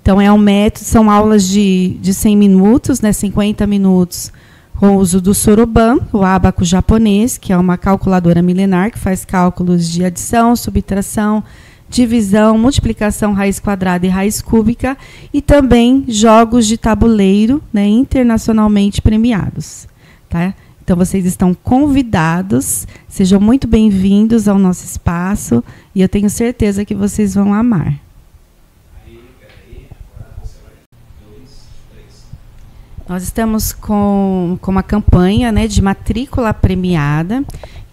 Speaker 4: Então, é um método, são aulas de 100 minutos, né, 50 minutos com o uso do Soroban, o ábaco japonês, que é uma calculadora milenar que faz cálculos de adição, subtração, divisão, multiplicação, raiz quadrada e raiz cúbica, e também jogos de tabuleiro, né, internacionalmente premiados. Tá? Então, vocês estão convidados, sejam muito bem-vindos ao nosso espaço, e eu tenho certeza que vocês vão amar. Nós estamos com uma campanha, né, de matrícula premiada.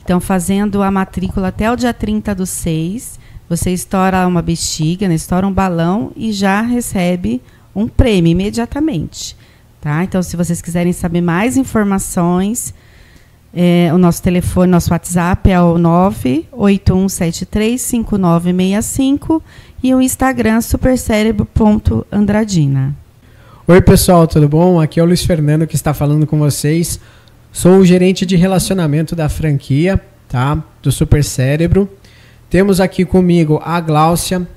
Speaker 4: Então, fazendo a matrícula até o dia 30/6, você estoura uma bexiga, né, estoura um balão e já recebe um prêmio imediatamente. tá? Então, se vocês quiserem saber mais informações, o nosso telefone, nosso WhatsApp é o 981735965 e o Instagram supercerebro.andradina.
Speaker 3: Oi, pessoal, tudo bom? Aqui é o Luiz Fernando que está falando com vocês. Sou o gerente de relacionamento da franquia, tá? Do Super Cérebro. Temos aqui comigo a Gláucia.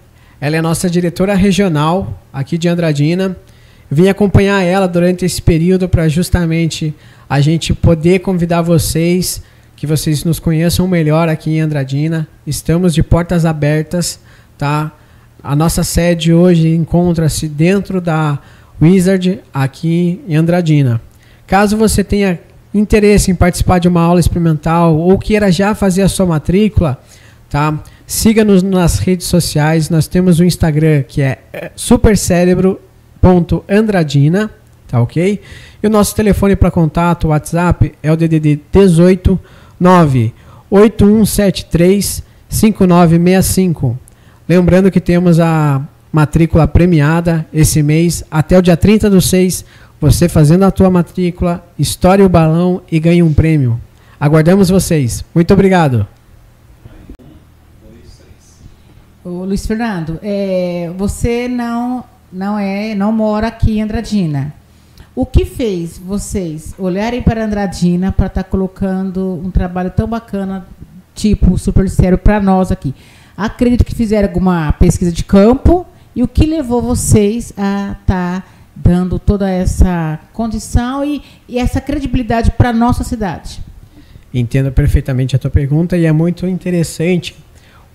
Speaker 3: Ela é nossa diretora regional aqui de Andradina. Vim acompanhar ela durante esse período para justamente a gente poder convidar vocês, que vocês nos conheçam melhor aqui em Andradina. Estamos de portas abertas, tá? A nossa sede hoje encontra-se dentro da Wizard aqui em Andradina. Caso você tenha interesse em participar de uma aula experimental ou queira já fazer a sua matrícula, tá? Siga-nos nas redes sociais. Nós temos o Instagram, que é supercerebro.andradina, tá ok? E o nosso telefone para contato, o WhatsApp, é o DDD 18 98173 5965. Lembrando que temos a matrícula premiada esse mês, até o dia 30/6, você fazendo a tua matrícula, estoure o balão e ganhe um prêmio. Aguardamos vocês. Muito obrigado.
Speaker 1: Ô, Luiz Fernando, você não mora aqui em Andradina. O que fez vocês olharem para Andradina para estar colocando um trabalho tão bacana, tipo o Super Cérebro, para nós aqui? Acredito que fizeram alguma pesquisa de campo. E o que levou vocês a estar dando toda essa condição e essa credibilidade para a nossa cidade?
Speaker 3: Entendo perfeitamente a tua pergunta e é muito interessante,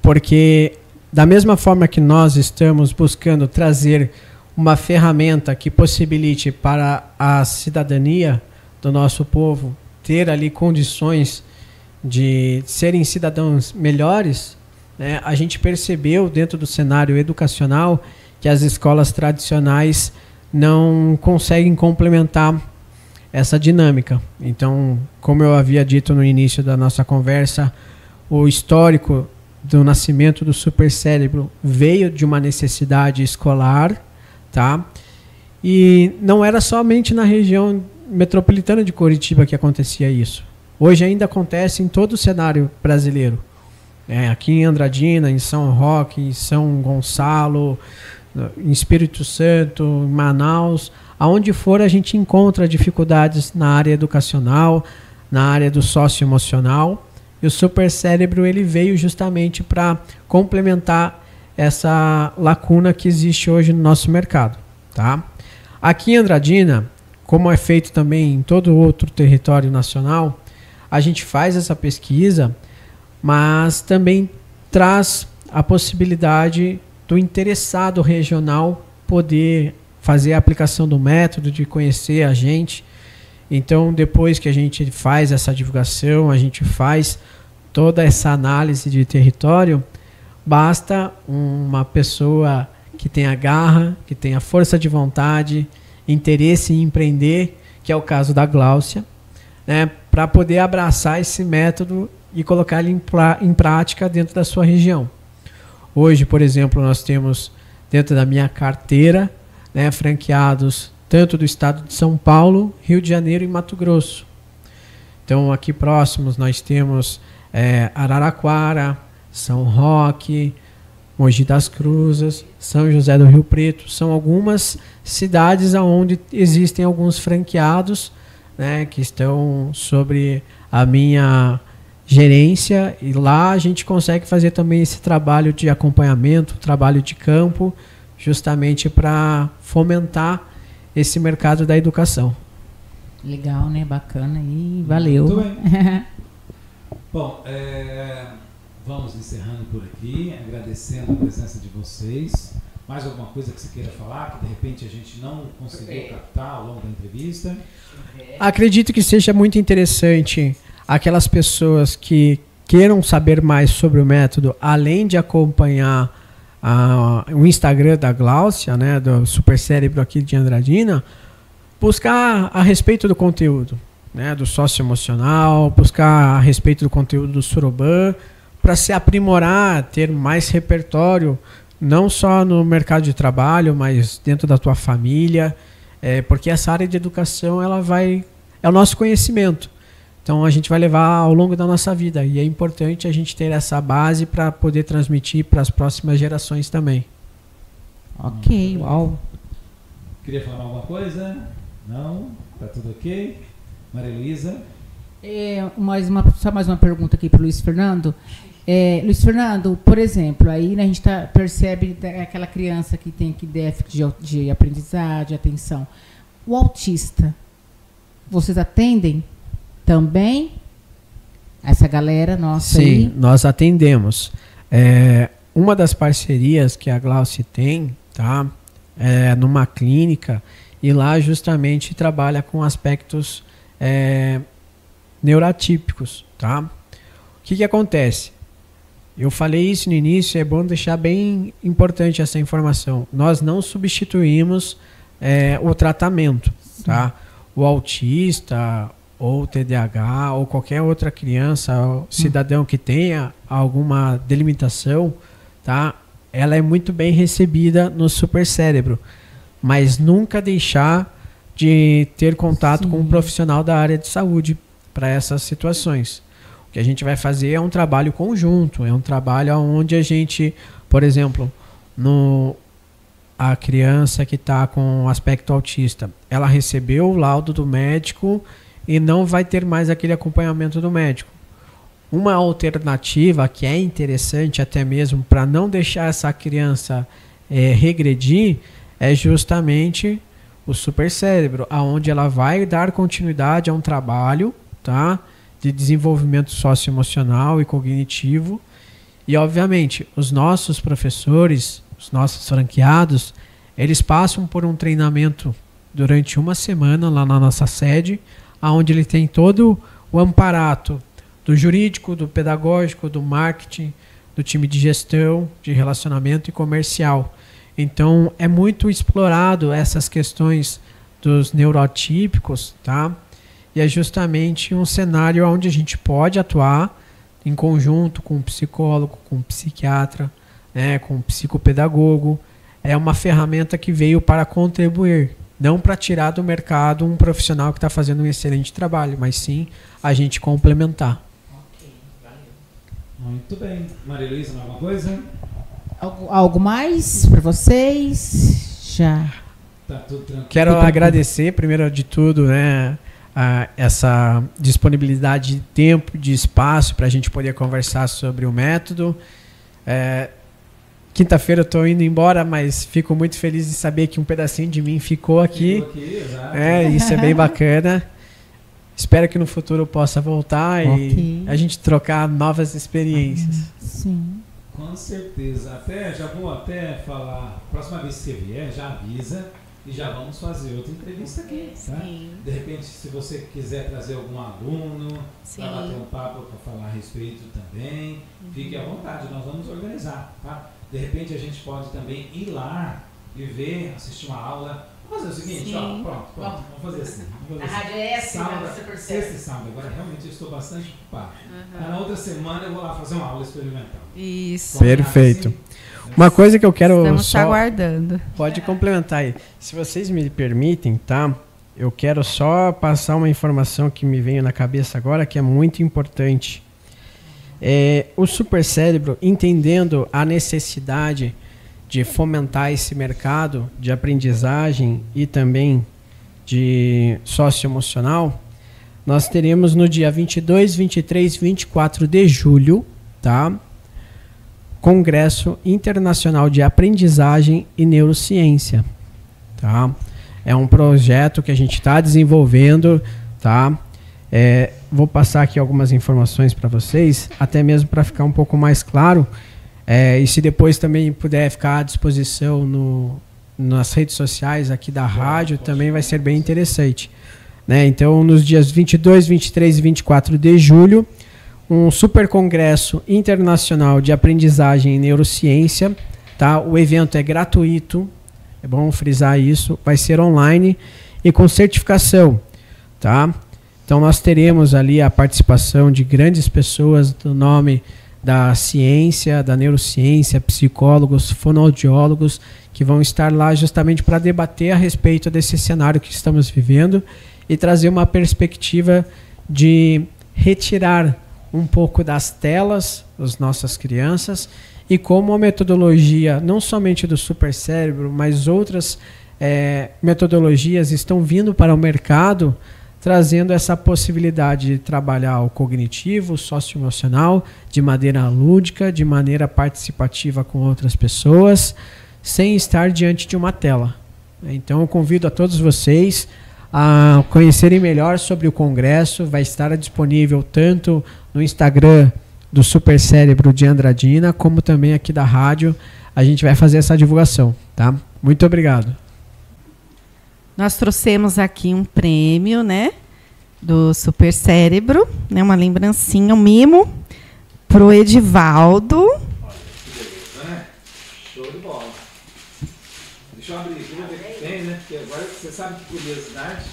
Speaker 3: porque da mesma forma que nós estamos buscando trazer uma ferramenta que possibilite para a cidadania do nosso povo ter ali condições de serem cidadãos melhores, né, a gente percebeu dentro do cenário educacional que as escolas tradicionais não conseguem complementar essa dinâmica. Então, como eu havia dito no início da nossa conversa, o histórico do nascimento do Super Cérebro veio de uma necessidade escolar, tá? E não era somente na região metropolitana de Curitiba que acontecia isso. Hoje ainda acontece em todo o cenário brasileiro. Aqui em Andradina, em São Roque, em São Gonçalo, em Espírito Santo, em Manaus, aonde for a gente encontra dificuldades na área educacional, na área do socioemocional, e o Super Cérebro ele veio justamente para complementar essa lacuna que existe hoje no nosso mercado, tá? Aqui em Andradina, como é feito também em todo outro território nacional, a gente faz essa pesquisa, mas também traz a possibilidade do interessado regional poder fazer a aplicação do método, de conhecer a gente. Então, depois que a gente faz essa divulgação, a gente faz toda essa análise de território, basta uma pessoa que tenha garra, que tenha força de vontade, interesse em empreender, que é o caso da Gláucia, né, para poder abraçar esse método e colocar ele em prática dentro da sua região. Hoje, por exemplo, nós temos dentro da minha carteira, né, franqueados tanto do estado de São Paulo, Rio de Janeiro e Mato Grosso. Então, aqui próximos nós temos Araraquara, São Roque, Mogi das Cruzes, São José do Rio Preto. São algumas cidades onde existem alguns franqueados, né, que estão sobre a minha gerência, e lá a gente consegue fazer também esse trabalho de acompanhamento, trabalho de campo, justamente para fomentar esse mercado da educação.
Speaker 1: Legal, né? Bacana e valeu.
Speaker 2: Muito bem. Bom, vamos encerrando por aqui, agradecendo a presença de vocês. Mais alguma coisa que você queira falar, que de repente a gente não conseguiu captar ao longo da entrevista?
Speaker 3: Acredito que seja muito interessante aquelas pessoas que queiram saber mais sobre o método, além de acompanhar o Instagram da Gláucia, né, do Super Cérebro aqui de Andradina, buscar a respeito do conteúdo, né, do socioemocional, buscar a respeito do conteúdo do Surubã, para se aprimorar, ter mais repertório, não só no mercado de trabalho, mas dentro da tua família. porque essa área de educação é o nosso conhecimento. Então a gente vai levar ao longo da nossa vida e é importante a gente ter essa base para poder transmitir para as próximas gerações também.
Speaker 1: Ok, uau.
Speaker 2: Queria falar alguma coisa? Não? Tá tudo ok? Maria Luísa?
Speaker 1: Só mais uma pergunta aqui para o Luiz Fernando. Luiz Fernando, por exemplo, aí a gente percebe aquela criança que tem déficit de aprendizagem, de atenção. O autista, vocês atendem também essa galera nossa?
Speaker 3: Sim,
Speaker 1: aí?
Speaker 3: Nós atendemos. Uma das parcerias que a Glauci tem, tá? Numa clínica, e lá justamente trabalha com aspectos neuroatípicos, tá? O que acontece? Eu falei isso no início, é bom deixar bem importante essa informação. Nós não substituímos o tratamento, tá? O autista, ou TDAH, ou qualquer outra criança, ou cidadão que tenha alguma delimitação, tá? Ela é muito bem recebida no supercérebro, mas nunca deixar de ter contato com um profissional da área de saúde para essas situações. O que a gente vai fazer é um trabalho conjunto, é um trabalho onde a gente, por exemplo, a criança que está com aspecto autista, ela recebeu o laudo do médico e não vai ter mais aquele acompanhamento do médico. Uma alternativa que é interessante até mesmo para não deixar essa criança regredir é justamente o supercérebro, aonde ela vai dar continuidade a um trabalho, tá, de desenvolvimento socioemocional e cognitivo. E obviamente os nossos professores, os nossos franqueados, eles passam por um treinamento durante uma semana lá na nossa sede, aonde ele tem todo o amparato do jurídico, do pedagógico, do marketing, do time de gestão, de relacionamento e comercial. Então é muito explorado essas questões dos neurotípicos, tá? E é justamente um cenário onde a gente pode atuar em conjunto com um psicólogo, com um psiquiatra, né, com um psicopedagogo. É uma ferramenta que veio para contribuir, não para tirar do mercado um profissional que está fazendo um excelente trabalho, mas sim a gente complementar.
Speaker 2: Ok, valeu. Muito bem. Maria Luísa, alguma coisa?
Speaker 1: Algo mais para vocês? Já.
Speaker 2: Tá tudo tranquilo.
Speaker 3: Quero agradecer, primeiro de tudo, né, essa disponibilidade de tempo, de espaço para a gente poder conversar sobre o método. Quinta-feira eu estou indo embora, mas fico muito feliz de saber que um pedacinho de mim ficou aqui.
Speaker 2: Exato.
Speaker 3: Isso é bem bacana. Espero que no futuro eu possa voltar e a gente trocar novas experiências.
Speaker 1: Sim.
Speaker 2: Com certeza. Já vou falar, próxima vez que você vier, já avisa e já vamos fazer outra entrevista aqui. Tá? De repente, se você quiser trazer algum aluno para bater um papo, para falar a respeito também, fique à vontade, nós vamos organizar. Tá? De repente, a gente pode também ir lá e ver, assistir uma aula. Vamos fazer o seguinte, pronto, vamos fazer assim.
Speaker 1: A rádio é essa,
Speaker 2: sexta e sábado. Agora realmente eu estou bastante ocupado. Na outra semana eu vou lá fazer uma aula experimental.
Speaker 4: Isso.
Speaker 3: Perfeito.
Speaker 2: Assim,
Speaker 3: uma coisa que eu quero
Speaker 4: Estamos aguardando.
Speaker 3: Pode complementar aí. Se vocês me permitem, tá? Eu quero só passar uma informação que me veio na cabeça agora, que é muito importante. O supercérebro, entendendo a necessidade de fomentar esse mercado de aprendizagem e também de socioemocional, nós teremos no dia 22, 23 e 24 de julho, tá? Congresso Internacional de Aprendizagem e Neurociência, tá? É um projeto que a gente está desenvolvendo, tá? Vou passar aqui algumas informações para vocês, até mesmo para ficar um pouco mais claro. E se depois também puder ficar à disposição nas redes sociais aqui da rádio, também vai ser bem interessante. Né? Então, nos dias 22, 23 e 24 de julho, um super congresso internacional de aprendizagem e neurociência. Tá? O evento é gratuito, é bom frisar isso, vai ser online e com certificação. Tá? Então, nós teremos ali a participação de grandes pessoas do nome da ciência, da neurociência, psicólogos, fonoaudiólogos, que que vão estar lá justamente para debater a respeito desse cenário que estamos vivendo e trazer uma perspectiva de retirar um pouco das telas das nossas crianças e como a metodologia, não somente do supercérebro, mas outras metodologias estão vindo para o mercado, trazendo essa possibilidade de trabalhar o cognitivo, o socioemocional, de maneira lúdica, de maneira participativa com outras pessoas, sem estar diante de uma tela. Então eu convido a todos vocês a conhecerem melhor sobre o congresso. Vai estar disponível tanto no Instagram do Supercérebro de Andradina, como também aqui da rádio. A gente vai fazer essa divulgação, tá? Muito obrigado.
Speaker 4: Nós trouxemos aqui um prêmio, né, do Supercérebro, né, uma lembrancinha, um mimo pro Edivaldo.
Speaker 2: Show de bola. Deixa eu abrir aqui, vou ver o que tem, né? Porque agora você sabe que curiosidade.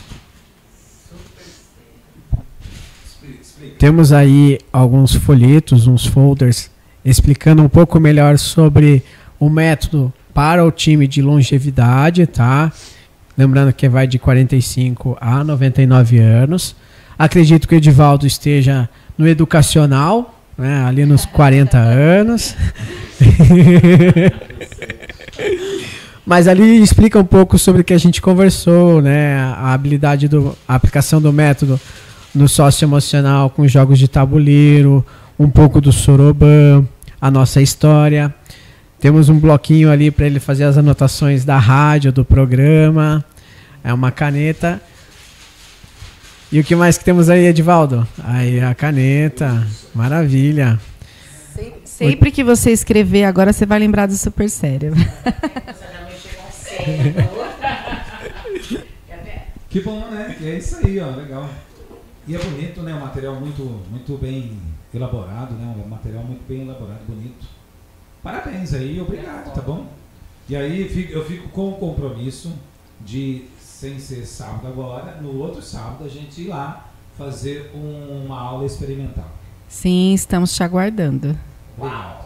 Speaker 2: Explica.
Speaker 3: Temos aí alguns folhetos, uns folders, explicando um pouco melhor sobre o método para o time de longevidade, tá? Lembrando que vai de 45 a 99 anos. Acredito que o Edivaldo esteja no educacional, né, ali nos 40 anos. Mas ali explica um pouco sobre o que a gente conversou, né, a habilidade a aplicação do método no socioemocional com jogos de tabuleiro, um pouco do Soroban, a nossa história. Temos um bloquinho ali para ele fazer as anotações da rádio, do programa. É uma caneta. E o que mais que temos aí, Edivaldo? Aí a caneta. Maravilha.
Speaker 4: Sempre que você escrever agora, você vai lembrar do Supercérebro.
Speaker 2: Que bom, né? É isso aí, ó, legal. E é bonito, né? Um material muito bem elaborado, né? Um material muito bem elaborado, bonito. Parabéns aí, obrigado, tá bom? E aí eu fico com o compromisso de, sem ser sábado agora, no outro sábado a gente ir lá fazer uma aula experimental.
Speaker 4: Sim, estamos te aguardando.
Speaker 2: Legal.